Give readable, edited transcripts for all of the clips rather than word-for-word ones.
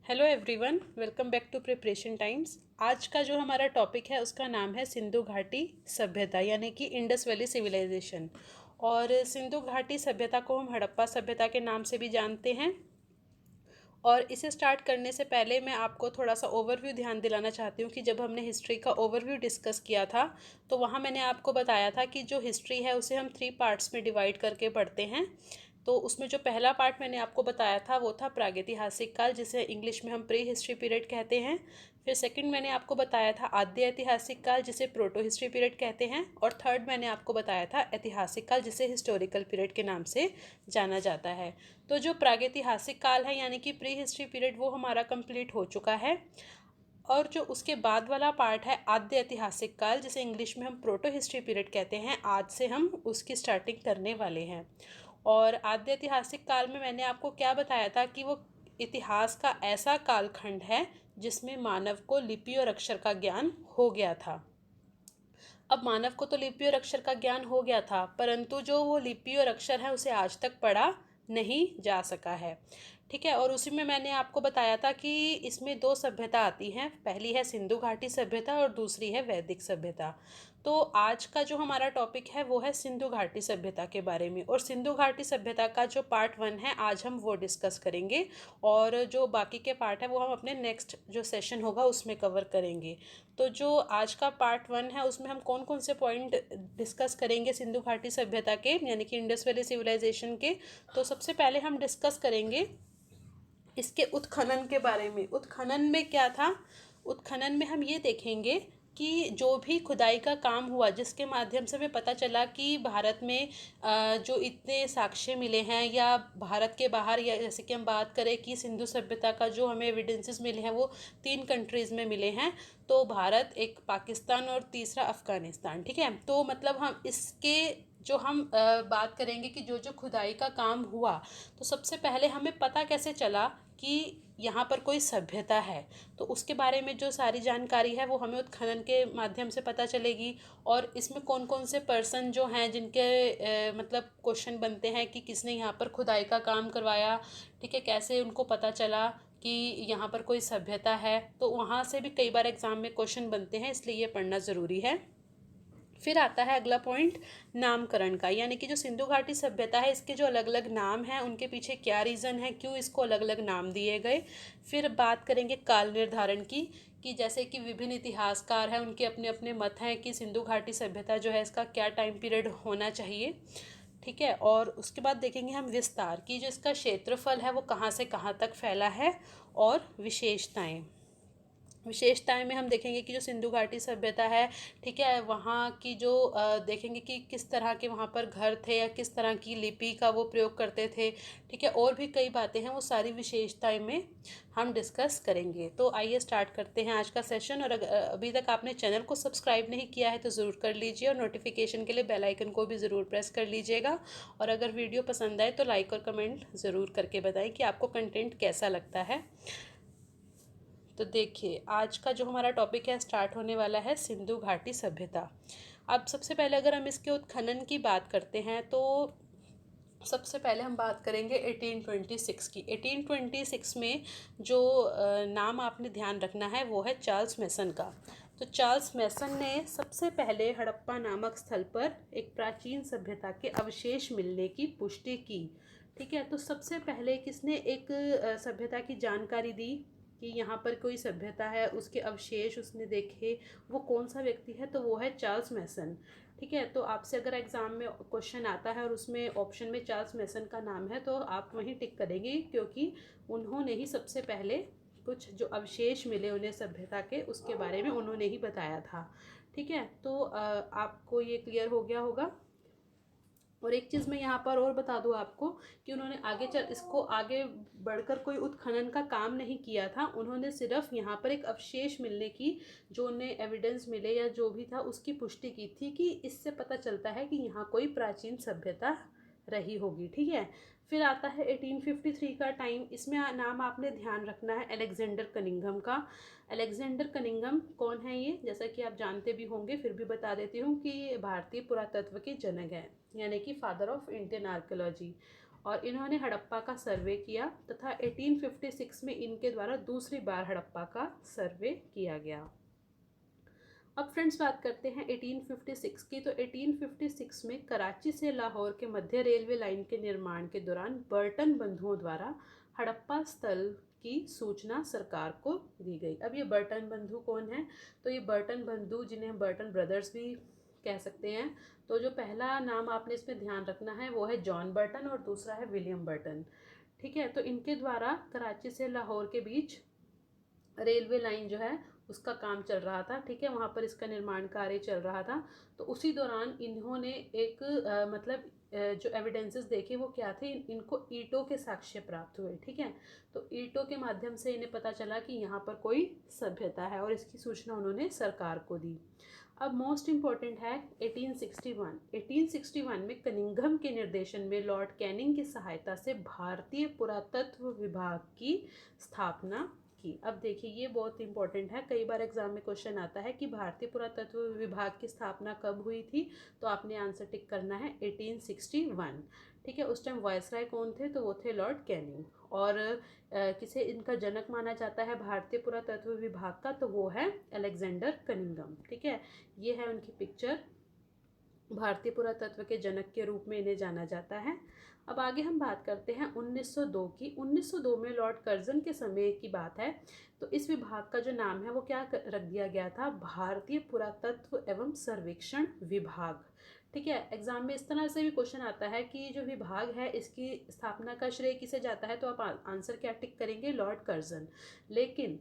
Hello everyone, welcome back to preparation times. आज का जो हमारा टॉपिक है उसका नाम है सिंधु घाटी सभ्यता यानी कि इंडस वैली सिविलाइजेशन। और सिंधु घाटी सभ्यता को हम हड़प्पा सभ्यता के नाम से भी जानते हैं। और इसे स्टार्ट करने से पहले मैं आपको थोड़ा सा ओवरव्यू ध्यान दिलाना चाहती हूँ कि जब हमने हिस्ट्री का ओवरव्यू डिस्कस किया था तो वहाँ मैंने आपको बताया था कि जो हिस्ट्री है उसे हम 3 पार्ट्स में डिवाइड करके पढ़ते हैं। तो उसमें जो पहला पार्ट मैंने आपको बताया था वो था प्रागैतिहासिक काल, जिसे इंग्लिश में हम प्री हिस्ट्री पीरियड कहते हैं। फिर सेकंड मैंने आपको बताया था आद्य ऐतिहासिक काल, जिसे प्रोटो हिस्ट्री पीरियड कहते हैं। और थर्ड मैंने आपको बताया था ऐतिहासिक काल, जिसे हिस्टोरिकल पीरियड के नाम से जाना जाता है। तो जो प्रागैतिहासिक काल है यानी कि प्री हिस्ट्री पीरियड वो हमारा कंप्लीट हो चुका है। और जो उसके बाद वाला पार्ट है आद्य ऐतिहासिक काल, जिसे इंग्लिश में हम प्रोटो हिस्ट्री पीरियड कहते हैं, आज से हम उसकी स्टार्टिंग करने वाले हैं। और आद्य ऐतिहासिक काल में मैंने आपको क्या बताया था कि वो इतिहास का ऐसा कालखंड है जिसमें मानव को लिपि और अक्षर का ज्ञान हो गया था। अब मानव को तो लिपि और अक्षर का ज्ञान हो गया था, परंतु जो वो लिपि और अक्षर है उसे आज तक पढ़ा नहीं जा सका है। ठीक है, और उसी में मैंने आपको बताया था कि इसमें 2 सभ्यता आती हैं, पहली है सिंधु घाटी सभ्यता और दूसरी है वैदिक सभ्यता। तो आज का जो हमारा टॉपिक है वो है सिंधु घाटी सभ्यता के बारे में, और सिंधु घाटी सभ्यता का जो पार्ट 1 है आज हम वो डिस्कस करेंगे। और जो बाकी के पार्ट है वो हम अपने नेक्स्ट जो सेशन होगा उसमें कवर करेंगे। तो जो आज का पार्ट 1 है उसमें हम कौन कौन से पॉइंट डिस्कस करेंगे सिंधु घाटी सभ्यता के यानी कि इंडस वैली सिविलाइजेशन के। तो सबसे पहले हम डिस्कस करेंगे इसके उत्खनन के बारे में। उत्खनन में क्या था? उत्खनन में हम ये देखेंगे कि जो भी खुदाई का काम हुआ जिसके माध्यम से हमें पता चला कि भारत में जो इतने साक्ष्य मिले हैं, या भारत के बाहर, या जैसे कि हम बात करें कि सिंधु सभ्यता का जो हमें एविडेंसेस मिले हैं वो 3 कंट्रीज़ में मिले हैं। तो भारत, एक पाकिस्तान और तीसरा अफ़गानिस्तान। ठीक है, तो मतलब हम इसके जो हम बात करेंगे कि जो जो खुदाई का काम हुआ, तो सबसे पहले हमें पता कैसे चला कि यहाँ पर कोई सभ्यता है। तो उसके बारे में जो सारी जानकारी है वो हमें उत्खनन के माध्यम से पता चलेगी। और इसमें कौन कौन से पर्सन जो हैं जिनके मतलब क्वेश्चन बनते हैं कि किसने यहाँ पर खुदाई का काम करवाया। ठीक है, कैसे उनको पता चला कि यहाँ पर कोई सभ्यता है, तो वहाँ से भी कई बार एग्ज़ाम में क्वेश्चन बनते हैं, इसलिए ये पढ़ना ज़रूरी है। फिर आता है अगला पॉइंट नामकरण का, यानी कि जो सिंधु घाटी सभ्यता है इसके जो अलग अलग नाम हैं उनके पीछे क्या रीज़न है, क्यों इसको अलग अलग नाम दिए गए। फिर बात करेंगे काल निर्धारण की, कि जैसे कि विभिन्न इतिहासकार हैं उनके अपने अपने मत हैं कि सिंधु घाटी सभ्यता जो है इसका क्या टाइम पीरियड होना चाहिए। ठीक है, और उसके बाद देखेंगे हम विस्तार की, जो इसका क्षेत्रफल है वो कहाँ से कहाँ तक फैला है, और विशेषताएं। विशेषताएं में हम देखेंगे कि जो सिंधु घाटी सभ्यता है, ठीक है, वहाँ की जो देखेंगे कि किस तरह के वहाँ पर घर थे या किस तरह की लिपि का वो प्रयोग करते थे। ठीक है, और भी कई बातें हैं, वो सारी विशेषताएं में हम डिस्कस करेंगे। तो आइए स्टार्ट करते हैं आज का सेशन। और अभी तक आपने चैनल को सब्सक्राइब नहीं किया है तो ज़रूर कर लीजिए, और नोटिफिकेशन के लिए बेल आइकन को भी ज़रूर प्रेस कर लीजिएगा। और अगर वीडियो पसंद आए तो लाइक और कमेंट ज़रूर करके बताएं कि आपको कंटेंट कैसा लगता है। तो देखिए, आज का जो हमारा टॉपिक है स्टार्ट होने वाला है सिंधु घाटी सभ्यता। अब सबसे पहले अगर हम इसके उत्खनन की बात करते हैं तो सबसे पहले हम बात करेंगे 1826 की। 1826 में जो नाम आपने ध्यान रखना है वो है चार्ल्स मैसन का। तो चार्ल्स मैसन ने सबसे पहले हड़प्पा नामक स्थल पर एक प्राचीन सभ्यता के अवशेष मिलने की पुष्टि की। ठीक है, तो सबसे पहले किसने एक सभ्यता की जानकारी दी कि यहाँ पर कोई सभ्यता है, उसके अवशेष उसने देखे, वो कौन सा व्यक्ति है? तो वो है चार्ल्स मैसन। ठीक है, तो आपसे अगर एग्ज़ाम में क्वेश्चन आता है और उसमें ऑप्शन में चार्ल्स मैसन का नाम है तो आप वहीं टिक करेंगे, क्योंकि उन्होंने ही सबसे पहले कुछ जो अवशेष मिले उन्हें सभ्यता के, उसके बारे में उन्होंने ही बताया था। ठीक है, तो आपको ये क्लियर हो गया होगा। और एक चीज़ मैं यहाँ पर और बता दूँ आपको कि उन्होंने इसको आगे बढ़कर कोई उत्खनन का काम नहीं किया था। उन्होंने सिर्फ यहाँ पर एक अवशेष मिलने की, जो उन्हें एविडेंस मिले या जो भी था उसकी पुष्टि की थी, कि इससे पता चलता है कि यहाँ कोई प्राचीन सभ्यता रही होगी। ठीक है, फिर आता है 1853 का टाइम। इसमें नाम आपने ध्यान रखना है अलेक्जेंडर कनिंघम का। अलेक्जेंडर कनिंघम कौन है? ये जैसा कि आप जानते भी होंगे, फिर भी बता देती हूँ कि भारतीय पुरातत्व के जनक हैं, यानी कि फादर ऑफ इंडियन आर्कोलॉजी। और इन्होंने हड़प्पा का सर्वे किया तथा 1856 में इनके द्वारा दूसरी बार हड़प्पा का सर्वे किया गया। अब फ्रेंड्स बात करते हैं 1856 की। तो 1856 में कराची से लाहौर के मध्य रेलवे लाइन के निर्माण के दौरान बर्टन बंधुओं द्वारा हड़प्पा स्थल की सूचना सरकार को दी गई। अब ये बर्टन बंधु कौन है? तो ये बर्टन बंधु, जिन्हें हम बर्टन ब्रदर्स भी कह सकते हैं। तो जो पहला नाम आपने इसमें ध्यान रखना है वो है जॉन बर्टन और दूसरा है विलियम बर्टन। ठीक है, तो इनके द्वारा कराची से लाहौर के बीच रेलवे लाइन जो है उसका काम चल रहा था। ठीक है, वहाँ पर इसका निर्माण कार्य चल रहा था। तो उसी दौरान इन्होंने एक जो एविडेंसेस देखे वो क्या थे, इनको ईंटों के साक्ष्य प्राप्त हुए। ठीक है, तो ईंटों के माध्यम से इन्हें पता चला कि यहाँ पर कोई सभ्यता है और इसकी सूचना उन्होंने सरकार को दी। अब मोस्ट इम्पॉर्टेंट है 1861। 1861 में कनिंघम के निर्देशन में लॉर्ड कैनिंग की सहायता से भारतीय पुरातत्व विभाग की स्थापना की। अब देखिए ये बहुत इंपॉर्टेंट है, कई बार एग्जाम में क्वेश्चन आता है कि भारतीय पुरातत्व विभाग की स्थापना कब हुई थी। तो आपने आंसर टिक करना है 1861। ठीक है, उस टाइम वायसराय कौन थे? तो वो थे लॉर्ड कैनिंग। और किसे इनका जनक माना जाता है भारतीय पुरातत्व विभाग का? तो वो है अलेक्जेंडर कनिंघम। ठीक है, ये है उनकी पिक्चर। भारतीय पुरातत्व के जनक के रूप में इन्हें जाना जाता है। अब आगे हम बात करते हैं 1902 की। 1902 में लॉर्ड कर्जन के समय की बात है। तो इस विभाग का जो नाम है वो क्या रख दिया गया था? भारतीय पुरातत्व एवं सर्वेक्षण विभाग। ठीक है, एग्जाम में इस तरह से भी क्वेश्चन आता है कि जो विभाग है इसकी स्थापना का श्रेय किसे जाता है? तो आप आंसर क्या टिक करेंगे? Lord Curzon. लेकिन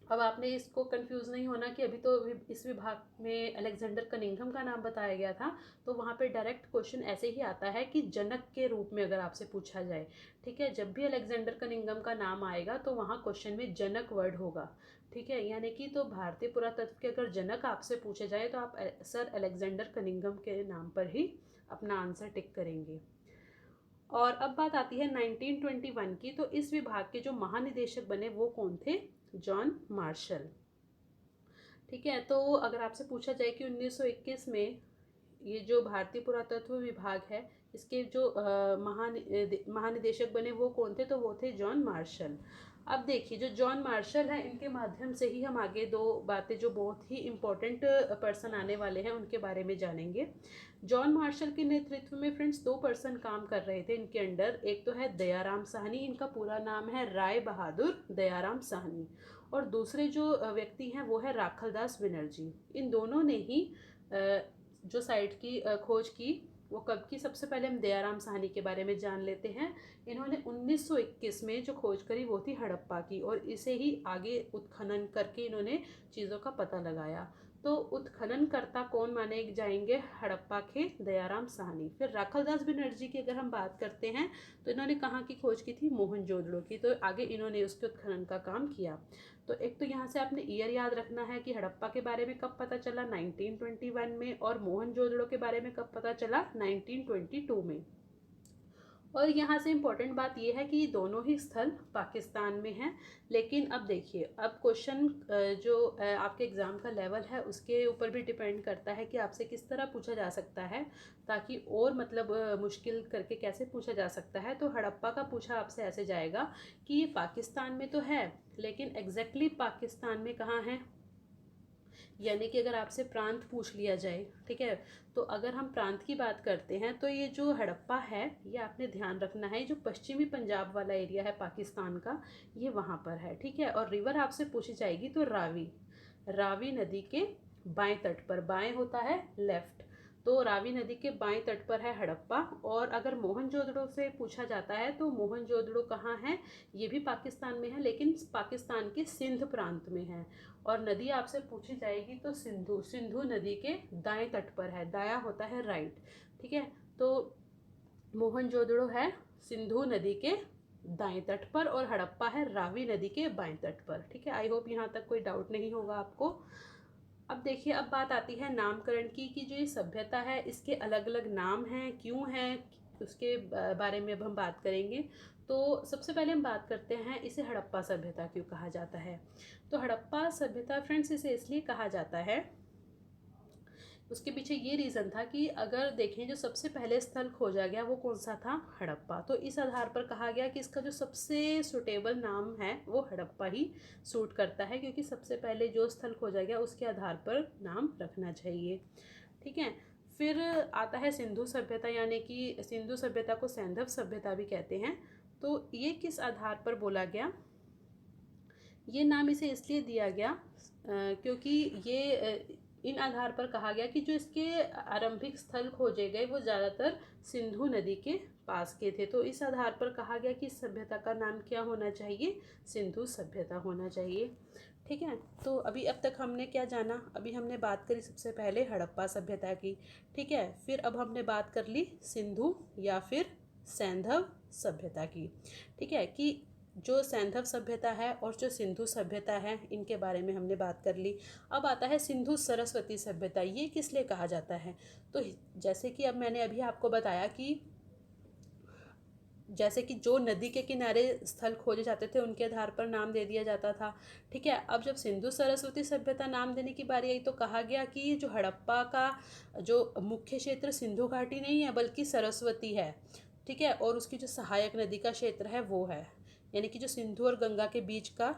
अब आपने इसको कंफ्यूज नहीं होना कि अभी तो इस विभाग में अलेक्जेंडर कनिंघम का नाम बताया गया था। तो वहाँ पे डायरेक्ट क्वेश्चन ऐसे ही आता है कि जनक के रूप में अगर आपसे पूछा जाए। ठीक है, जब भी अलेक्जेंडर कनिंघम का नाम आएगा तो वहाँ क्वेश्चन में जनक वर्ड होगा। ठीक है, यानी कि तो भारतीय पुरातत्व के अगर जनक आपसे पूछे जाए तो आप सर अलेक्जेंडर कनिंघम के नाम पर ही अपना आंसर टिक करेंगे। और अब बात आती है 1921 की। तो इस विभाग के जो महानिदेशक बने वो कौन थे? John Marshall. ठीक है, तो अगर आपसे पूछा जाए कि 1921 में ये जो भारतीय पुरातत्व विभाग है इसके जो महानिदेशक बने वो कौन थे? तो वो थे जॉन मार्शल। अब देखिए जो जॉन मार्शल है इनके माध्यम से ही हम आगे दो बातें जो बहुत ही इम्पोर्टेंट पर्सन आने वाले हैं उनके बारे में जानेंगे। जॉन मार्शल के नेतृत्व में फ्रेंड्स 2 पर्सन काम कर रहे थे इनके अंडर। एक तो है दयाराम साहनी, इनका पूरा नाम है राय बहादुर दयाराम साहनी। और दूसरे जो व्यक्ति हैं वो है राखलदास बनर्जी। इन दोनों ने ही जो साइट की खोज की वो कब की? सबसे पहले हम दयाराम साहनी के बारे में जान लेते हैं। इन्होंने 1921 में जो खोज करी वो थी हड़प्पा की, और इसे ही आगे उत्खनन करके इन्होंने चीज़ों का पता लगाया। तो उत्खननकर्ता कौन माने जाएंगे? हड़प्पा के दयाराम साहनी। फिर राखलदास बनर्जी की अगर हम बात करते हैं तो इन्होंने कहाँ की खोज की थी? मोहनजोदड़ो की। तो आगे इन्होंने उसके उत्खनन का काम किया। तो एक तो यहाँ से आपने ईयर याद रखना है कि हड़प्पा के बारे में कब पता चला? 1921 में। और मोहनजोदड़ो के बारे में कब पता चला? 1922 में। और यहाँ से इम्पोर्टेंट बात यह है कि दोनों ही स्थल पाकिस्तान में हैं। लेकिन अब देखिए, अब क्वेश्चन जो आपके एग्ज़ाम का लेवल है उसके ऊपर भी डिपेंड करता है कि आपसे किस तरह पूछा जा सकता है, ताकि और मुश्किल करके कैसे पूछा जा सकता है। तो हड़प्पा का पूछा आपसे ऐसे जाएगा कि ये पाकिस्तान में तो है लेकिन एग्जैक्टली पाकिस्तान में कहाँ है? यानी कि अगर आपसे प्रांत पूछ लिया जाए, ठीक है, तो अगर हम प्रांत की बात करते हैं तो ये जो हड़प्पा है ये आपने ध्यान रखना है, जो पश्चिमी पंजाब वाला एरिया है पाकिस्तान का ये वहाँ पर है। ठीक है, और रिवर आपसे पूछी जाएगी तो रावी नदी के बाएं तट पर, बाएं होता है लेफ्ट, तो रावी नदी के बाएं तट पर है हड़प्पा। और अगर मोहनजोदड़ो से पूछा जाता है तो मोहनजोदड़ो कहाँ है? ये भी पाकिस्तान में है लेकिन पाकिस्तान के सिंध प्रांत में है। और नदी आपसे पूछी जाएगी तो सिंधु नदी के दाएं तट पर है, दायां होता है राइट। ठीक है, तो मोहनजोदड़ो है सिंधु नदी के दाएं तट पर और हड़प्पा है रावी नदी के बाएं तट पर। ठीक है, आई होप यहाँ तक कोई डाउट नहीं होगा आपको। अब देखिए, अब बात आती है नामकरण की कि जो ये सभ्यता है इसके अलग अलग नाम हैं, क्यों हैं, उसके बारे में अब हम बात करेंगे। तो सबसे पहले हम बात करते हैं इसे हड़प्पा सभ्यता क्यों कहा जाता है। तो हड़प्पा सभ्यता फ्रेंड्स इसे इसलिए कहा जाता है उसके पीछे ये रीज़न था कि अगर देखें जो सबसे पहले स्थल खोजा गया वो कौन सा था, हड़प्पा। तो इस आधार पर कहा गया कि इसका जो सबसे सुटेबल नाम है वो हड़प्पा ही सूट करता है, क्योंकि सबसे पहले जो स्थल खोजा गया उसके आधार पर नाम रखना चाहिए। ठीक है। फिर आता है सिंधु सभ्यता, यानी कि सिंधु सभ्यता को सैंधव सभ्यता भी कहते हैं। तो ये किस आधार पर बोला गया, ये नाम इसे इसलिए दिया गया क्योंकि ये इन आधार पर कहा गया कि जो इसके आरंभिक स्थल खोजे गए वो ज़्यादातर सिंधु नदी के पास के थे। तो इस आधार पर कहा गया कि इस सभ्यता का नाम क्या होना चाहिए, सिंधु सभ्यता होना चाहिए। ठीक है। तो अभी अब तक हमने क्या जाना, अभी हमने बात करी सबसे पहले हड़प्पा सभ्यता की। ठीक है। फिर अब हमने बात कर ली सिंधु या फिर सैंधव सभ्यता की। ठीक है, कि जो सैंधव सभ्यता है और जो सिंधु सभ्यता है इनके बारे में हमने बात कर ली। अब आता है सिंधु सरस्वती सभ्यता। ये किस लिए कहा जाता है, तो जैसे कि अब मैंने अभी आपको बताया कि जैसे कि जो नदी के किनारे स्थल खोजे जाते थे उनके आधार पर नाम दे दिया जाता था। ठीक है। अब जब सिंधु सरस्वती सभ्यता नाम देने की बारी आई तो कहा गया कि जो हड़प्पा का जो मुख्य क्षेत्र सिंधु घाटी नहीं है बल्कि सरस्वती है। ठीक है। और उसकी जो सहायक नदी का क्षेत्र है वो है, यानी कि जो सिंधु और गंगा के बीच का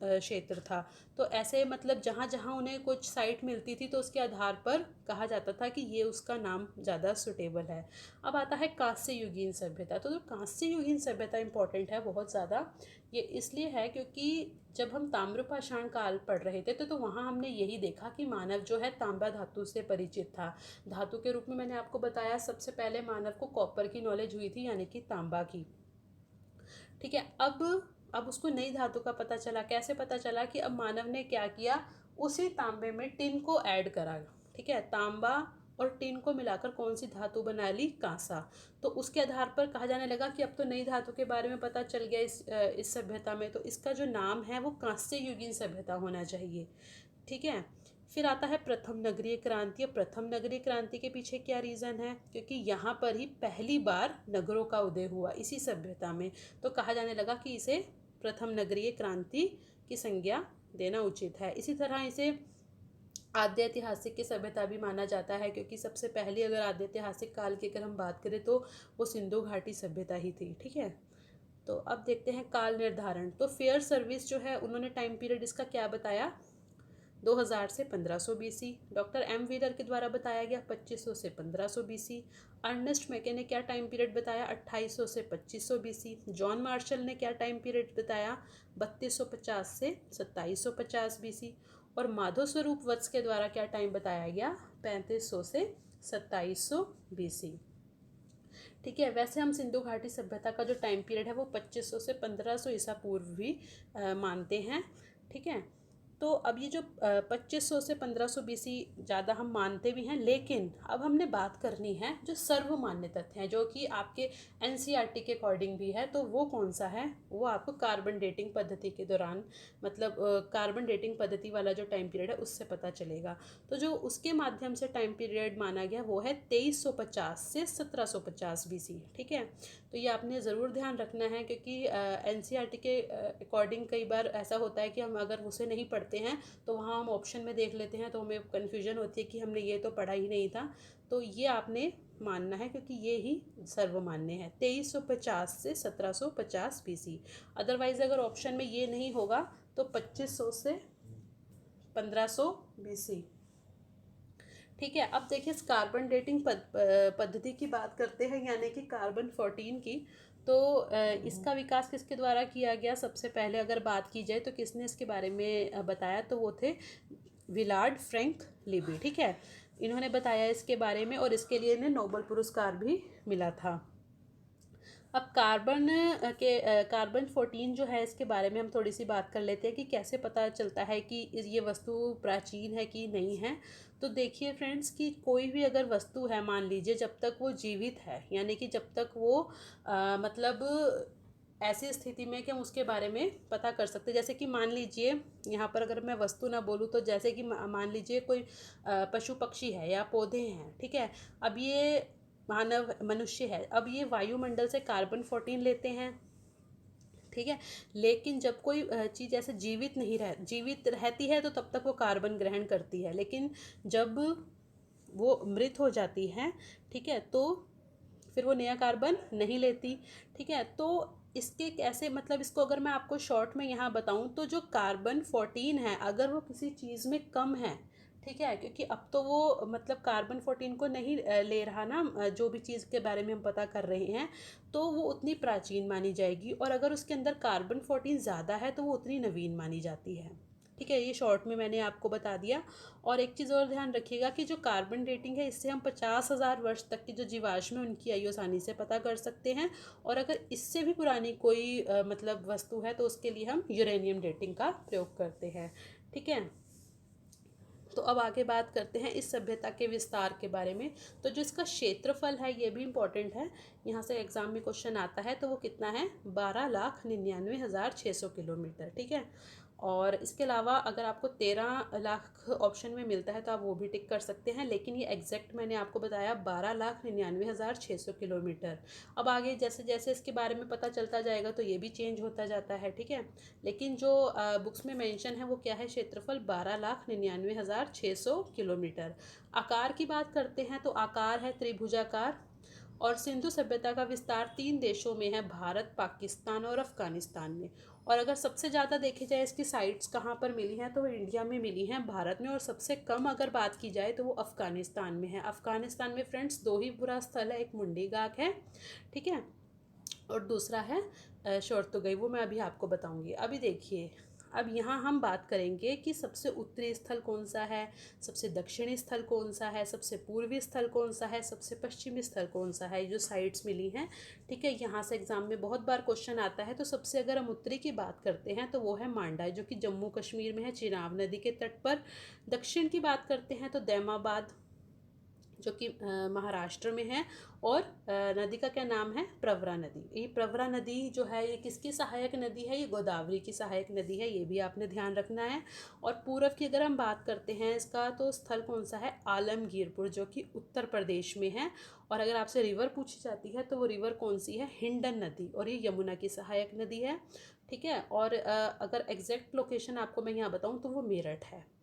क्षेत्र था। तो ऐसे मतलब जहाँ जहाँ उन्हें कुछ साइट मिलती थी तो उसके आधार पर कहा जाता था कि ये उसका नाम ज़्यादा सुटेबल है। अब आता है कांस्य युगीन सभ्यता। तो जो कांस्य युगीन सभ्यता इंपॉर्टेंट है बहुत ज़्यादा, ये इसलिए है क्योंकि जब हम ताम्रपाषाण काल पढ़ रहे थे तो वहाँ हमने यही देखा कि मानव जो है तांबा धातु से परिचित था। धातु के रूप में मैंने आपको बताया सबसे पहले मानव को कॉपर की नॉलेज हुई थी, यानी कि तांबा की। ठीक है। अब उसको नई धातु का पता चला। कैसे पता चला कि अब मानव ने क्या किया, उसी तांबे में टिन को ऐड करा। ठीक है। तांबा और टिन को मिलाकर कौन सी धातु बना ली, कांसा। तो उसके आधार पर कहा जाने लगा कि अब तो नई धातु के बारे में पता चल गया इस सभ्यता में, तो इसका जो नाम है वो कांस्य युगीन सभ्यता होना चाहिए। ठीक है। फिर आता है प्रथम नगरीय क्रांति। प्रथम नगरीय क्रांति के पीछे क्या रीज़न है, क्योंकि यहाँ पर ही पहली बार नगरों का उदय हुआ इसी सभ्यता में। तो कहा जाने लगा कि इसे प्रथम नगरीय क्रांति की संज्ञा देना उचित है। इसी तरह इसे आद्य ऐतिहासिक की सभ्यता भी माना जाता है, क्योंकि सबसे पहले अगर आद्य ऐतिहासिक काल की अगर हम बात करें तो वो सिंधु घाटी सभ्यता ही थी। ठीक है। तो अब देखते हैं काल निर्धारण। तो फेयर सर्विस जो है उन्होंने टाइम पीरियड इसका क्या बताया, 2000 से 1500 बीसी। डॉक्टर एम व्हीलर के द्वारा बताया गया 2500 से 1500 बीसी। अर्नेस्ट मैके ने क्या टाइम पीरियड बताया, 2800 से 2500 बीसी। जॉन मार्शल ने क्या टाइम पीरियड बताया, 3250 से 2750 बीसी। और माधव स्वरूप वत्स के द्वारा क्या टाइम बताया गया, 3500 से 2700 बीसी। ठीक है। वैसे हम सिंधु घाटी सभ्यता का जो टाइम पीरियड है वो 2500 से 1500 ईसा पूर्व भी मानते हैं। ठीक है। तो अब ये जो 2500 से 1500 बीसी ज़्यादा हम मानते भी हैं, लेकिन अब हमने बात करनी है जो सर्वमान्य तथ्य हैं जो कि आपके एनसीईआरटी के अकॉर्डिंग भी है। तो वो कौन सा है, वो आपको कार्बन डेटिंग पद्धति के दौरान मतलब कार्बन डेटिंग पद्धति वाला जो टाइम पीरियड है उससे पता चलेगा। तो जो उसके माध्यम से टाइम पीरियड माना गया वो है 2350 से 1750 बीसी। ठीक है। तो ये आपने ज़रूर ध्यान रखना है, क्योंकि एनसीईआरटी के अकॉर्डिंग कई बार ऐसा होता है कि हम अगर उसे नहीं पढ़ते हैं तो वहाँ हम ऑप्शन में देख लेते हैं तो हमें कन्फ्यूजन होती है कि हमने ये तो पढ़ा ही नहीं था। तो ये आपने मानना है क्योंकि ये ही सर्वमान्य है, 2350 से 1750 बीसी। अदरवाइज़ अगर ऑप्शन में ये नहीं होगा तो 2500 से 1500 बीसी। ठीक है। अब देखिए कार्बन डेटिंग पद्धति की बात करते हैं, यानी कि कार्बन 14 की। तो इसका विकास किसके द्वारा किया गया, सबसे पहले अगर बात की जाए तो किसने इसके बारे में बताया, तो वो थे विलार्ड फ्रैंक लिबी। ठीक है। इन्होंने बताया इसके बारे में और इसके लिए इन्हें नोबेल पुरस्कार भी मिला था। अब कार्बन 14 जो है इसके बारे में हम थोड़ी सी बात कर लेते हैं कि कैसे पता चलता है कि ये वस्तु प्राचीन है कि नहीं है। तो देखिए फ्रेंड्स कि कोई भी अगर वस्तु है, मान लीजिए जब तक वो जीवित है, यानी कि जब तक वो मतलब ऐसी स्थिति में कि हम उसके बारे में पता कर सकते, जैसे कि मान लीजिए यहाँ पर अगर मैं वस्तु ना बोलूँ तो जैसे कि मान लीजिए कोई पशु पक्षी है या पौधे हैं। ठीक है। अब ये मनुष्य है, अब ये वायुमंडल से कार्बन 14 लेते हैं। ठीक है। लेकिन जब कोई चीज़ ऐसे जीवित रहती है तो तब तक वो कार्बन ग्रहण करती है, लेकिन जब वो मृत हो जाती हैं, ठीक है, तो फिर वो नया कार्बन नहीं लेती, ठीक है। तो इसके कैसे, मतलब इसको अगर मैं आपको शॉर्ट में यहाँ बताऊँ तो जो कार्बन 14 है अगर वो किसी चीज़ में कम है, ठीक है, क्योंकि अब तो वो मतलब कार्बन 14 को नहीं ले रहा ना, जो भी चीज़ के बारे में हम पता कर रहे हैं, तो वो उतनी प्राचीन मानी जाएगी, और अगर उसके अंदर कार्बन 14 ज़्यादा है तो वो उतनी नवीन मानी जाती है, ठीक है। ये शॉर्ट में मैंने आपको बता दिया। और एक चीज़ और ध्यान रखिएगा कि जो कार्बन डेटिंग है इससे हम 50,000 वर्ष तक की जो जीवाश्म है उनकी आयु आसानी से पता कर सकते हैं, और अगर इससे भी पुरानी कोई मतलब वस्तु है तो उसके लिए हम यूरेनियम डेटिंग का प्रयोग करते हैं, ठीक है। तो अब आगे बात करते हैं इस सभ्यता के विस्तार के बारे में। तो जो इसका क्षेत्रफल है ये भी इम्पोर्टेंट है, यहाँ से एग्जाम में क्वेश्चन आता है, तो वो कितना है, 12,99,600 किलोमीटर, ठीक है। और इसके अलावा अगर आपको 13 लाख ऑप्शन में मिलता है तो आप वो भी टिक कर सकते हैं, लेकिन ये एग्जैक्ट मैंने आपको बताया 12,99,600 किलोमीटर। अब आगे जैसे जैसे इसके बारे में पता चलता जाएगा तो ये भी चेंज होता जाता है, ठीक है। लेकिन जो बुक्स में मेंशन है वो क्या है, क्षेत्रफल 12,99,600 किलोमीटर। आकार की बात करते हैं तो आकार है त्रिभुजाकार, और सिंधु सभ्यता का विस्तार 3 देशों में है, भारत, पाकिस्तान और अफगानिस्तान में। और अगर सबसे ज़्यादा देखी जाए इसकी साइट्स कहाँ पर मिली हैं तो वो इंडिया में मिली हैं, भारत में, और सबसे कम अगर बात की जाए तो वो अफगानिस्तान में है। अफगानिस्तान में फ्रेंड्स दो ही बुरा स्थल है, एक मुंडी गाक है, ठीक है, और दूसरा है शोरतुगई, वो मैं अभी आपको बताऊंगी। अभी देखिए, अब यहाँ हम बात करेंगे कि सबसे उत्तरी स्थल कौन सा है, सबसे दक्षिणी स्थल कौन सा है, सबसे पूर्वी स्थल कौन सा है, सबसे पश्चिमी स्थल कौन सा है, जो साइट्स मिली हैं, ठीक है। यहाँ से एग्जाम में बहुत बार क्वेश्चन आता है। तो सबसे अगर हम उत्तरी की बात करते हैं तो वो है मांडा, जो कि जम्मू कश्मीर में है, चिनाब नदी के तट पर। दक्षिण की बात करते हैं तो दैमाबाद, जो कि महाराष्ट्र में है, और नदी का क्या नाम है, प्रवरा नदी। ये प्रवरा नदी जो है ये किसकी सहायक नदी है, ये गोदावरी की सहायक नदी है, ये भी आपने ध्यान रखना है। और पूर्व की अगर हम बात करते हैं इसका, तो स्थल कौन सा है, आलमगीरपुर, जो कि उत्तर प्रदेश में है। और अगर आपसे रिवर पूछी जाती है तो वो रिवर कौन सी है, हिंडन नदी, और ये यमुना की सहायक नदी है, ठीक है। और अगर एग्जैक्ट लोकेशन आपको मैं यहाँ बताऊँ तो वो मेरठ है।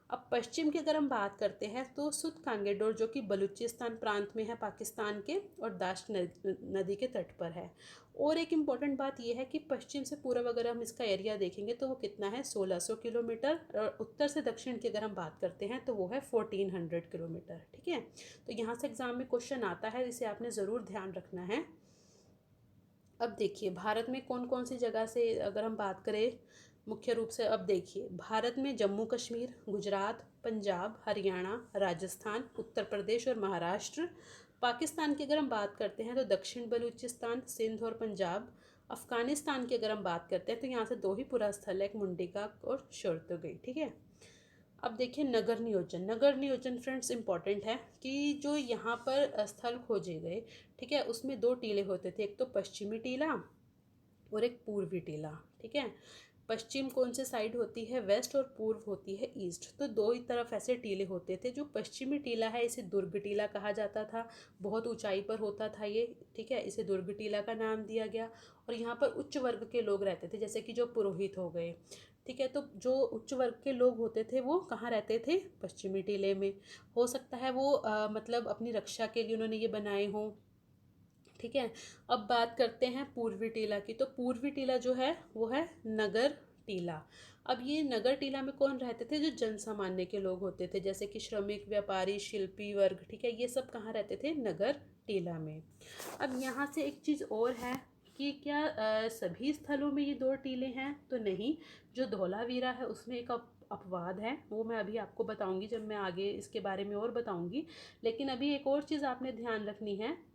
अब पश्चिम की अगर हम बात करते हैं तो सुत कांगेडोर, जो कि बलूचिस्तान प्रांत में है पाकिस्तान के, और दाश्त नदी के तट पर है। और एक इम्पॉर्टेंट बात यह है कि पश्चिम से पूर्व अगर हम इसका एरिया देखेंगे तो वो कितना है, 1600 किलोमीटर, और उत्तर से दक्षिण की अगर हम बात करते हैं तो वो है 1400 किलोमीटर, ठीक है। तो यहाँ से एग्जाम में क्वेश्चन आता है, इसे आपने ज़रूर ध्यान रखना है। अब देखिए भारत में कौन कौन सी जगह से अगर हम बात करें मुख्य रूप से, अब देखिए भारत में जम्मू कश्मीर, गुजरात, पंजाब, हरियाणा, राजस्थान, उत्तर प्रदेश और महाराष्ट्र। पाकिस्तान की अगर हम बात करते हैं तो दक्षिण बलूचिस्तान, सिंध और पंजाब। अफगानिस्तान की अगर हम बात करते हैं तो यहाँ से दो ही पुरा स्थल है, एक मुंडिका और शोरतुगई, ठीक है। अब देखिए नगर नियोजन, नगर नियोजन फ्रेंड्स इंपॉर्टेंट है कि जो यहाँ पर स्थल खोजे गए, ठीक है, उसमें दो टीले होते थे, एक तो पश्चिमी टीला और एक पूर्वी टीला, ठीक है। पश्चिम कौन से साइड होती है, वेस्ट, और पूर्व होती है ईस्ट। तो दो ही तरफ ऐसे टीले होते थे। जो पश्चिमी टीला है इसे दुर्ग टीला कहा जाता था, बहुत ऊंचाई पर होता था ये, ठीक है, इसे दुर्ग टीला का नाम दिया गया। और यहाँ पर उच्च वर्ग के लोग रहते थे, जैसे कि जो पुरोहित हो गए, ठीक है। तो जो उच्च वर्ग के लोग होते थे वो कहाँ रहते थे, पश्चिमी टीले में। हो सकता है वो मतलब अपनी रक्षा के लिए उन्होंने ये बनाए हों, ठीक है। अब बात करते हैं पूर्वी टीला की। तो पूर्वी टीला जो है वो है नगर टीला। अब ये नगर टीला में कौन रहते थे, जो जन सामान्य के लोग होते थे, जैसे कि श्रमिक, व्यापारी, शिल्पी वर्ग, ठीक है, ये सब कहाँ रहते थे, नगर टीला में। अब यहाँ से एक चीज़ और है कि क्या सभी स्थलों में ये दो टीले हैं, तो नहीं। जो धौलावीरा है उसमें एक अपवाद है, वो मैं अभी आपको बताऊंगी जब मैं आगे इसके बारे में और बताऊंगी। लेकिन अभी एक और चीज़ आपने ध्यान रखनी है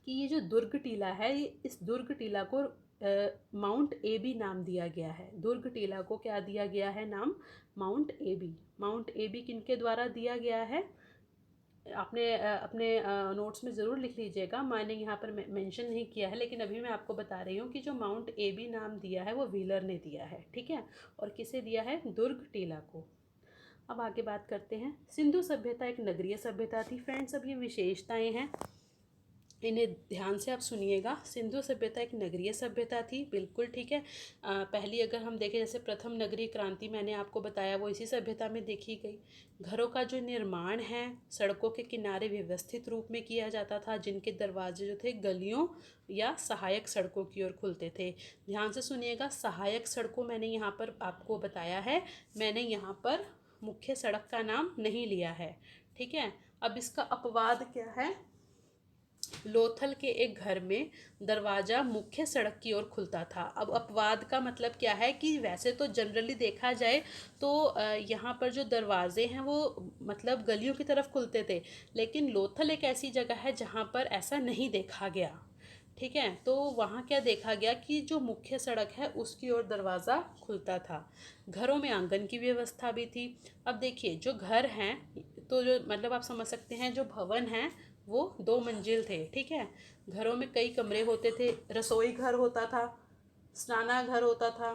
कि ये जो दुर्ग टीला है, ये इस दुर्ग टीला को माउंट एबी नाम दिया गया है। दुर्ग टीला को क्या दिया गया है नाम, माउंट एबी। माउंट एबी किनके द्वारा दिया गया है, आपने अपने नोट्स में ज़रूर लिख लीजिएगा, मैंने यहाँ पर मेंशन नहीं किया है, लेकिन अभी मैं आपको बता रही हूँ कि जो माउंट एबी नाम दिया है वो व्हीलर ने दिया है, ठीक है। और किसे दिया है, दुर्ग टीला को। अब आगे बात करते हैं, सिंधु सभ्यता एक नगरीय सभ्यता थी फ्रेंड्स। अब ये विशेषताएं हैं, इन्हें ध्यान से आप सुनिएगा। सिंधु सभ्यता एक नगरीय सभ्यता थी, बिल्कुल ठीक है। पहली अगर हम देखें, जैसे प्रथम नगरीय क्रांति मैंने आपको बताया वो इसी सभ्यता में देखी गई। घरों का जो निर्माण है सड़कों के किनारे व्यवस्थित रूप में किया जाता था, जिनके दरवाजे जो थे गलियों या सहायक सड़कों की ओर खुलते थे। ध्यान से सुनिएगा, सहायक सड़कों मैंने यहाँ पर आपको बताया है, मैंने यहाँ पर मुख्य सड़क का नाम नहीं लिया है, ठीक है। अब इसका अपवाद क्या है? लोथल के एक घर में दरवाजा मुख्य सड़क की ओर खुलता था। अब अपवाद का मतलब क्या है कि वैसे तो जनरली देखा जाए तो यहाँ पर जो दरवाजे हैं वो मतलब गलियों की तरफ खुलते थे, लेकिन लोथल एक ऐसी जगह है जहाँ पर ऐसा नहीं देखा गया, ठीक है। तो वहाँ क्या देखा गया कि जो मुख्य सड़क है उसकी ओर दरवाज़ा खुलता था। घरों में आंगन की व्यवस्था भी थी। अब देखिए जो घर हैं, तो जो मतलब आप समझ सकते हैं जो भवन हैं वो 2 मंजिल थे, ठीक है। घरों में कई कमरे होते थे, रसोई घर होता था, स्नानाघर होता था,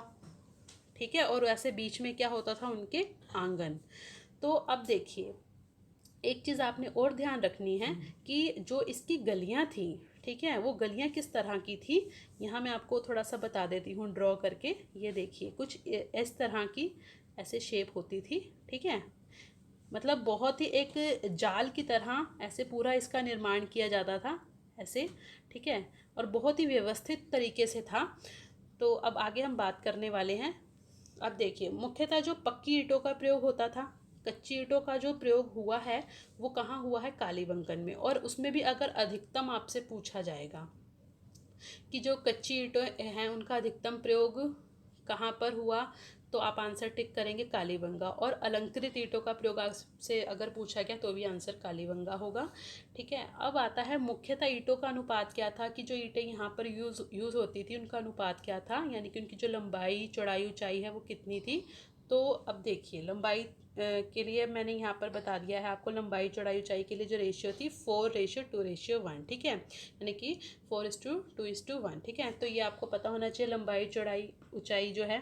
ठीक है। और वैसे बीच में क्या होता था? उनके आंगन। तो अब देखिए एक चीज़ आपने और ध्यान रखनी है कि जो इसकी गलियां थी, ठीक है, वो गलियां किस तरह की थी। यहाँ मैं आपको थोड़ा सा बता देती हूँ ड्रॉ करके। ये देखिए कुछ इस तरह की ऐसे शेप होती थी, ठीक है। मतलब बहुत ही एक जाल की तरह ऐसे पूरा इसका निर्माण किया जाता था ऐसे, ठीक है। और बहुत ही व्यवस्थित तरीके से था। तो अब आगे हम बात करने वाले हैं। अब देखिए मुख्यतः जो पक्की ईंटों का प्रयोग होता था, कच्ची ईंटों का जो प्रयोग हुआ है वो कहाँ हुआ है? कालीबंगन में। और उसमें भी अगर अधिकतम आपसे पूछा जाएगा कि जो कच्ची ईंटें हैं उनका अधिकतम प्रयोग कहाँ पर हुआ, तो आप आंसर टिक करेंगे कालीबंगा। और अलंकृत ईंटों का प्रयोग आपसे अगर पूछा गया तो भी आंसर कालीबंगा होगा, ठीक है। अब आता है मुख्यतः ईंटों का अनुपात क्या था, कि जो ईंटें यहाँ पर यूज़ होती थी उनका अनुपात क्या था, यानी कि उनकी जो लंबाई चौड़ाई ऊंचाई है वो कितनी थी। तो अब देखिए लंबाई के लिए मैंने यहाँ पर बता दिया है आपको, लंबाई चौड़ाई ऊंचाई के लिए जो रेशियो थी 4:2:1, ठीक है, यानी कि 4:2:1, ठीक है। तो ये आपको पता होना चाहिए लंबाई चौड़ाई ऊंचाई जो है,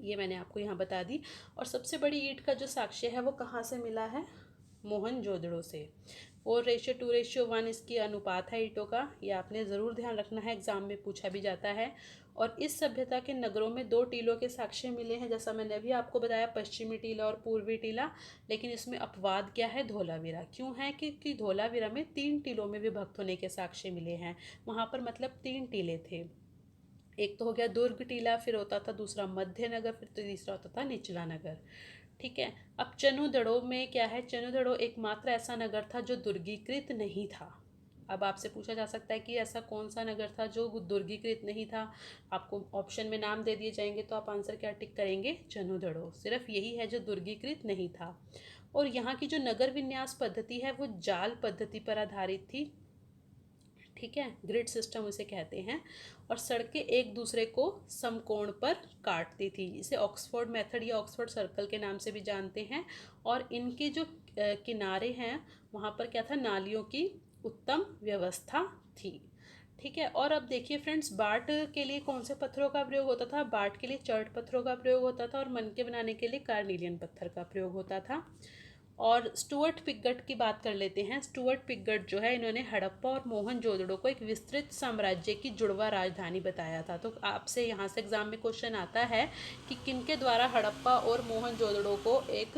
ये मैंने आपको यहाँ बता दी। और सबसे बड़ी ईंट का जो साक्ष्य है वो कहाँ से मिला है? मोहनजोदड़ो से। 4:2:1 इसकी अनुपात है ईंटों का, ये आपने ज़रूर ध्यान रखना है, एग्जाम में पूछा भी जाता है। और इस सभ्यता के नगरों में 2 टीलों के साक्ष्य मिले हैं, जैसा मैंने अभी आपको बताया, पश्चिमी टीला और पूर्वी टीला। लेकिन इसमें अपवाद क्या है? धोलावीरा। क्यों है? क्योंकि धोलावीरा में 3 टीलों में विभक्त होने के साक्ष्य मिले हैं। वहाँ पर मतलब 3 टीले थे। एक तो हो गया दुर्ग टीला, फिर होता था दूसरा मध्य नगर, फिर तीसरा होता था निचला नगर, ठीक है। अब चनुदड़ो में क्या है? चनुदड़ो एकमात्र ऐसा नगर था जो दुर्गीकृत नहीं था। अब आपसे पूछा जा सकता है कि ऐसा कौन सा नगर था जो दुर्गीकृत नहीं था। आपको ऑप्शन में नाम दे दिए जाएंगे तो आप आंसर क्या टिक करेंगे? चनुदड़ो। सिर्फ यही है जो दुर्गीकृत नहीं था। और यहाँ की जो नगर विन्यास पद्धति है वो जाल पद्धति पर आधारित थी, ठीक है, ग्रिड सिस्टम उसे कहते हैं। और सड़कें एक दूसरे को समकोण पर काटती थी, इसे ऑक्सफोर्ड मेथड या ऑक्सफोर्ड सर्कल के नाम से भी जानते हैं। और इनके जो किनारे हैं वहाँ पर क्या था? नालियों की उत्तम व्यवस्था थी, ठीक है। और अब देखिए फ्रेंड्स, बाट के लिए कौन से पत्थरों का प्रयोग होता था? बाट के लिए चर्ट पत्थरों का प्रयोग होता था, और मनके बनाने के लिए कार्निलियन पत्थर का प्रयोग होता था। और स्टुअर्ट पिगट की बात कर लेते हैं। स्टुअर्ट पिगट जो है इन्होंने हड़प्पा और मोहनजोदड़ो को एक विस्तृत साम्राज्य की जुड़वा राजधानी बताया था। तो आपसे यहाँ से एग्जाम में क्वेश्चन आता है कि किनके द्वारा हड़प्पा और मोहनजोदड़ो को एक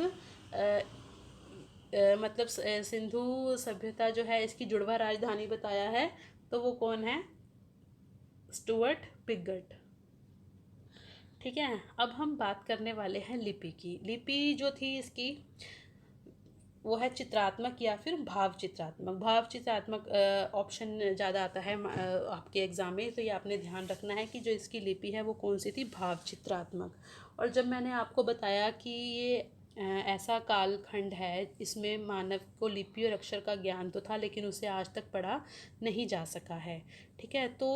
मतलब सिंधु सभ्यता जो है इसकी जुड़वा राजधानी बताया है, तो वो कौन है? स्टुअर्ट पिगट, ठीक है। अब हम बात करने वाले हैं लिपि की। लिपि जो थी इसकी वो है चित्रात्मक या फिर भाव चित्रात्मक। भाव चित्रात्मक ऑप्शन ज़्यादा आता है आपके एग्ज़ाम में, तो ये आपने ध्यान रखना है कि जो इसकी लिपि है वो कौन सी थी? भाव चित्रात्मक। और जब मैंने आपको बताया कि ये ऐसा कालखंड है इसमें मानव को लिपि और अक्षर का ज्ञान तो था लेकिन उसे आज तक पढ़ा नहीं जा सका है, ठीक है। तो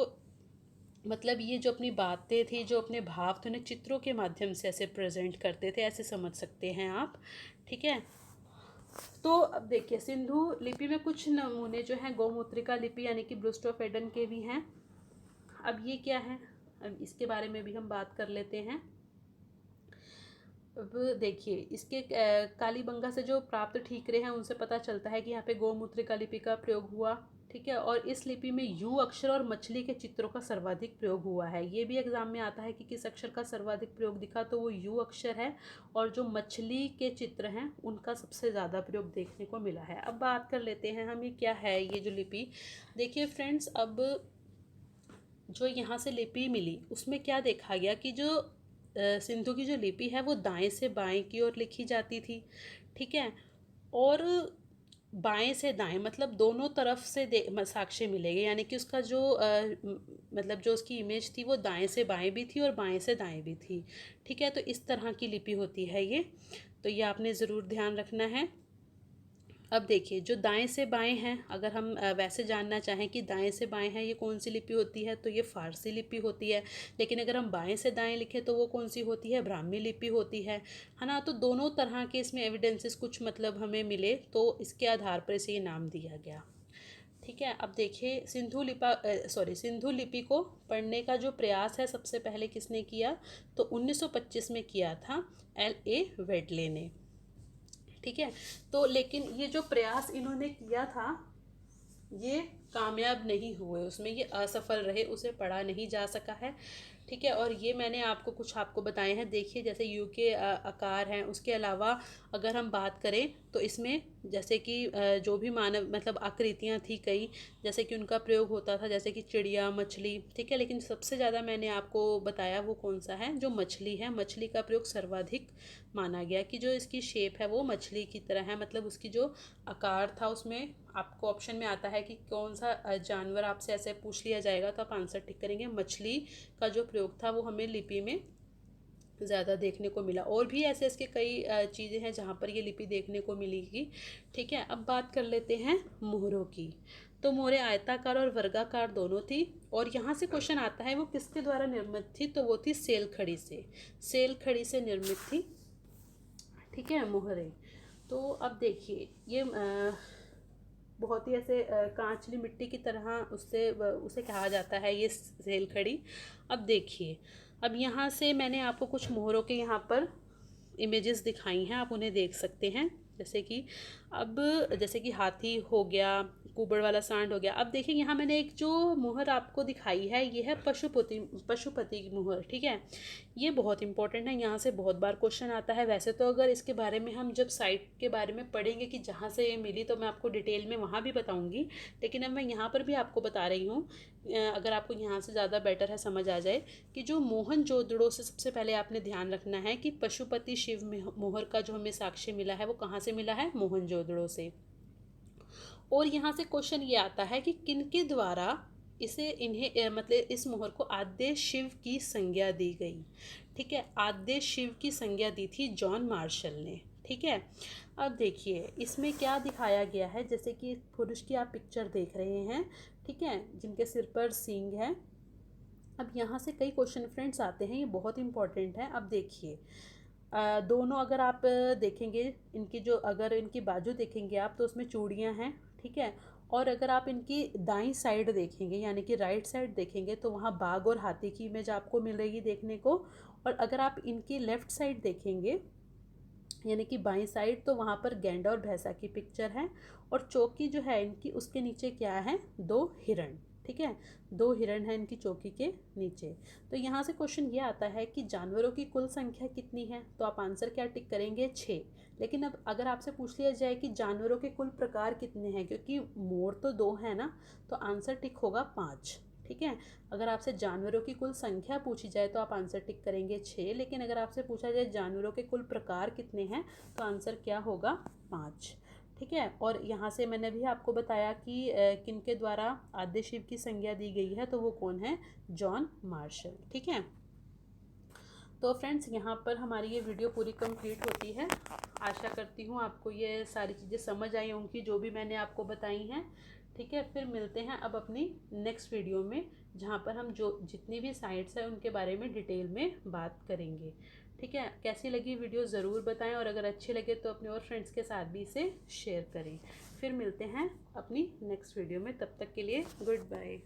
मतलब ये जो अपनी बातें थी, जो अपने भाव थे, उन्हें चित्रों के माध्यम से ऐसे प्रेजेंट करते थे, ऐसे समझ सकते हैं आप, ठीक है। तो अब देखिए सिंधु लिपि में कुछ नमूने जो हैं गौमुद्रिका लिपि यानी कि ब्रूस्टोफेडन के भी हैं। अब ये क्या है? अब इसके बारे में भी हम बात कर लेते हैं। अब देखिए इसके कालीबंगा से जो प्राप्त ठीकरे हैं उनसे पता चलता है कि यहाँ पे गौमुद्रिका लिपि का प्रयोग हुआ, ठीक है। और इस लिपि में यू अक्षर और मछली के चित्रों का सर्वाधिक प्रयोग हुआ है। ये भी एग्जाम में आता है कि किस अक्षर का सर्वाधिक प्रयोग दिखा, तो वो यू अक्षर है। और जो मछली के चित्र हैं उनका सबसे ज़्यादा प्रयोग देखने को मिला है। अब बात कर लेते हैं हम, ये क्या है ये जो लिपि। देखिए फ्रेंड्स, अब जो यहाँ से लिपि मिली उसमें क्या देखा गया कि जो सिंधु की जो लिपि है वो दाएं से बाएं की ओर लिखी जाती थी। ठीक है। और बाएं से दाएं मतलब दोनों तरफ से साक्ष्य मिलेंगे, यानी कि उसका जो मतलब जो उसकी इमेज थी वो दाएं से बाएं भी थी और बाएं से दाएं भी थी। ठीक है। तो इस तरह की लिपि होती है ये, तो ये आपने ज़रूर ध्यान रखना है। अब देखिए, जो दाएं से बाएं हैं, अगर हम वैसे जानना चाहें कि दाएं से बाएं हैं ये कौन सी लिपि होती है, तो ये फारसी लिपि होती है। लेकिन अगर हम बाएं से दाएं लिखें तो वो कौन सी होती है, ब्राह्मी लिपि होती है ना। तो दोनों तरह के इसमें एविडेंसेस कुछ मतलब हमें मिले, तो इसके आधार पर इसे ये नाम दिया गया। ठीक है। अब देखिए, सिंधु लिपि को पढ़ने का जो प्रयास है सबसे पहले किसने किया, तो 1925 में किया था L.A. वेडले ने। ठीक है। तो लेकिन ये जो प्रयास इन्होंने किया था ये कामयाब नहीं हुए, उसमें ये असफल रहे, उसे पढ़ा नहीं जा सका है। ठीक है। और ये मैंने आपको बताए हैं। देखिए, जैसे यू के आकार हैं, उसके अलावा अगर हम बात करें तो इसमें जैसे कि जो भी मानव मतलब आकृतियाँ थी कई, जैसे कि उनका प्रयोग होता था, जैसे कि चिड़िया, मछली। ठीक है। लेकिन सबसे ज़्यादा मैंने आपको बताया वो कौन सा है, जो मछली है। मछली का प्रयोग सर्वाधिक माना गया कि जो इसकी शेप है वो मछली की तरह है, मतलब उसकी जो आकार था उसमें आपको ऑप्शन में आता है कि कौन सा जानवर आपसे ऐसे पूछ लिया जाएगा तो आप आंसर टिक करेंगे। मछली का जो प्रयोग था वो हमें लिपि में ज़्यादा देखने को मिला। और भी ऐसे इसके कई चीज़ें हैं जहाँ पर ये लिपि देखने को मिलेगी। ठीक है। अब बात कर लेते हैं मोहरों की। तो मोहरें आयताकार और वर्गाकार दोनों थी। और यहाँ से क्वेश्चन आता है वो किसके द्वारा निर्मित थी, तो वो थी सेल खड़ी से। सेल खड़ी से निर्मित थी। ठीक है, मोहरें। तो अब देखिए, ये बहुत ही ऐसे कांचली मिट्टी की तरह उससे उसे कहा जाता है ये सेल खड़ी। अब देखिए, अब यहाँ से मैंने आपको कुछ मोहरों के यहाँ पर इमेजेस दिखाई हैं, आप उन्हें देख सकते हैं। जैसे कि अब जैसे कि हाथी हो गया, कुबड़ वाला सांड हो गया। अब देखिए, यहाँ मैंने एक जो मोहर आपको दिखाई है ये है पशुपति की मोहर। ठीक है। ये बहुत इंपॉर्टेंट है, यहाँ से बहुत बार क्वेश्चन आता है। वैसे तो अगर इसके बारे में हम जब साइट के बारे में पढ़ेंगे कि जहाँ से ये मिली, तो मैं आपको डिटेल में वहाँ भी बताऊँगी। लेकिन अब मैं यहाँ पर भी आपको बता रही हूँ, अगर आपको यहाँ से ज़्यादा बेटर है समझ आ जाए, कि जो मोहनजोदड़ो से सबसे पहले आपने ध्यान रखना है कि पशुपति शिव मोहर का जो हमें साक्ष्य मिला है वो कहाँ से मिला है, मोहनजोदड़ो से। और यहाँ से क्वेश्चन ये आता है कि किनके द्वारा इसे इन्हें मतलब इस मोहर को आद्य शिव की संज्ञा दी गई। ठीक है। आद्य शिव की संज्ञा दी थी जॉन मार्शल ने। ठीक है। अब देखिए, इसमें क्या दिखाया गया है, जैसे कि पुरुष की आप पिक्चर देख रहे हैं। ठीक है। जिनके सिर पर सींग है। अब यहाँ से कई क्वेश्चन फ्रेंड्स आते हैं, ये बहुत इंपॉर्टेंट है। अब देखिए, दोनों अगर आप देखेंगे, इनकी जो अगर इनकी बाजू देखेंगे आप, तो उसमें चूड़ियाँ हैं। ठीक है। और अगर आप इनकी दाईं साइड देखेंगे, यानी कि राइट साइड देखेंगे, तो वहाँ बाघ और हाथी की इमेज आपको मिलेगी देखने को। और अगर आप इनकी लेफ़्ट साइड देखेंगे, यानी कि बाईं साइड, तो वहाँ पर गैंडा और भैंसा की पिक्चर है। और चौकी जो है इनकी, उसके नीचे क्या है, दो हिरण। ठीक है। दो हिरण है इनकी चौकी के नीचे। तो यहाँ से क्वेश्चन ये आता है कि जानवरों की कुल संख्या कितनी है, तो आप आंसर क्या टिक करेंगे, 6। लेकिन अब अगर आपसे पूछ लिया जाए कि जानवरों के कुल प्रकार कितने हैं, क्योंकि मोर तो 2 है ना, तो आंसर टिक होगा 5। ठीक है। अगर आपसे जानवरों की कुल संख्या पूछी जाए तो आप आंसर टिक करेंगे 6। लेकिन अगर आपसे पूछा जाए जानवरों के कुल प्रकार कितने हैं, तो आंसर क्या होगा, 5। ठीक है। और यहाँ से मैंने भी आपको बताया कि किनके द्वारा आद्य शिव की संज्ञा दी गई है, तो वो कौन है, जॉन मार्शल। ठीक है। तो फ्रेंड्स, यहाँ पर हमारी ये वीडियो पूरी कंप्लीट होती है। आशा करती हूँ आपको ये सारी चीज़ें समझ आई होंगी जो भी मैंने आपको बताई हैं। ठीक है। फिर मिलते हैं अब अपनी नेक्स्ट वीडियो में, जहाँ पर हम जो जितनी भी साइट्स हैं उनके बारे में डिटेल में बात करेंगे। ठीक है। कैसी लगी वीडियो ज़रूर बताएं, और अगर अच्छी लगे तो अपने और फ्रेंड्स के साथ भी इसे शेयर करें। फिर मिलते हैं अपनी नेक्स्ट वीडियो में, तब तक के लिए गुड बाय।